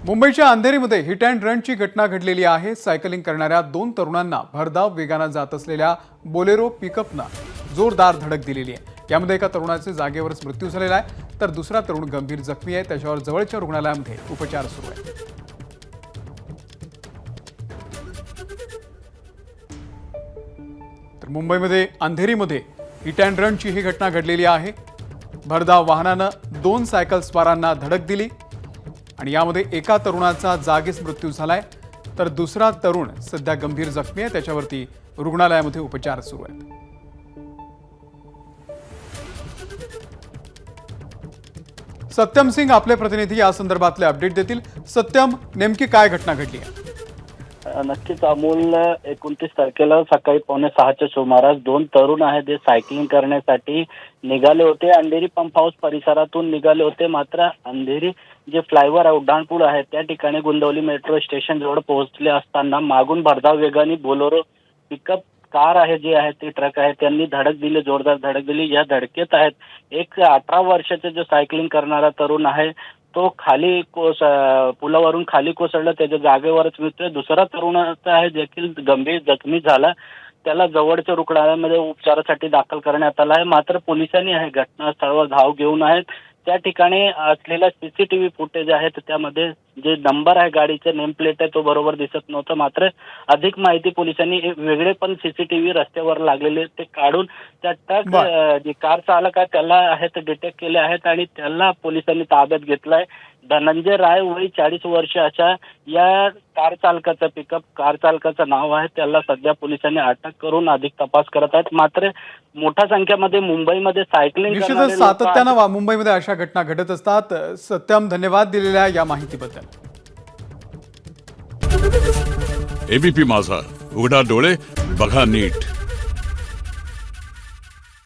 मुंबईच्या अंधेरीमध्ये hit and रनची घटना घडलेली आहे। सायकलिंग करणाऱ्या दोन तरुणांना भरधाव वेगाने जात असलेल्या बोलेरो पिकअपनं जोरदार धडक दिलेली आहे। यामध्ये एका तरुणाचा जागेवरच मृत्यू झालेला आहे, तर दुसरा तरुण गंभीर जखमी आहे। त्याच्यावर जवळच्या रुग्णालयामध्ये उपचार सुरू आहेत। तर मुंबईमध्ये अंधेरीमध्ये हिट अँड रनची ही घटना घडलेली आहे। भरधाव वाहनानं दोन सायकल स्वारांना धडक दिली आणि यामध्ये एका तरुणाचा जागीच मृत्यू झालाय, तर दुसरा तरुण सध्या गंभीर जखमी आहे। त्याच्यावरती रुग्णालयामध्ये उपचार सुरू आहेत। सत्यम सिंग आपले प्रतिनिधी या संदर्भातले अपडेट देतील। सत्यम, नेमकी काय घटना घडली आहे? नक्कीच अमोल, 29 तारखेला सकाळी 5:45च्या सुमारास दोन तरुण आहेत जे सायकलिंग करण्यासाठी निघाले होते। अंधेरी पंप हाऊस परिसरातून निघाले होते, मात्र अंधेरी जे फ्लायओव्हर उड्डाणपूल आहे त्या ठिकाणी गुंदवली मेट्रो स्टेशन जवळ पोहोचले असताना मागून भरधाव वेगाने बोलेरो पिकअप कार आहे जी आहे ती ट्रक आहे त्यांनी धडक दिली, जोरदार धडक दिली। या धडकेत आहेत एक 18 वर्षाचा जो सायकलिंग करणारा तरुण आहे तो खाली पुलावरून खाली कोसळला, त्याच्या जागेवरच मृत्यू। दुसरा तरुण आहे देखील गंभीर जखमी झाला, त्याला जवळच्या रुग्णालयामध्ये उपचारासाठी दाखल करण्यात आला आहे। मात्र पोलिसांनी आहे घटनास्थळावर धाव घेऊन आहेत। त्या ठिकाणी असलेला सीसीटीव्ही फुटेज आहे त्यामध्ये जे नंबर आहे गाडीचे नेम प्लेट आहे तो बरोबर दिसत नव्हतं। मात्र अधिक माहिती पोलिसांनी वेगळे पण सीसीटीव्ही रस्त्यावर लागलेले ते काढून त्या ट्रक जे कार चालक आहे त्याला आहे ते डिटेक्ट केले आहेत आणि त्याला पोलिसांनी ताब्यात घेतलाय। धनंजय राय वय 40 वर्ष अशा या कार चालकाचं नाव आहे, त्याला सध्या पोलिसांनी अटक करून अधिक तपास करत आहेत। मात्र मोठ्या संख्येमध्ये मुंबईमध्ये सायकलिंग निश्चितच सातत्यानं मुंबईमध्ये अशा घटना घडत असतात। सत्यम, धन्यवाद दिलेल्या या माहितीबद्दल। एबीपी माझा, उघडा डोळे बघा नीट।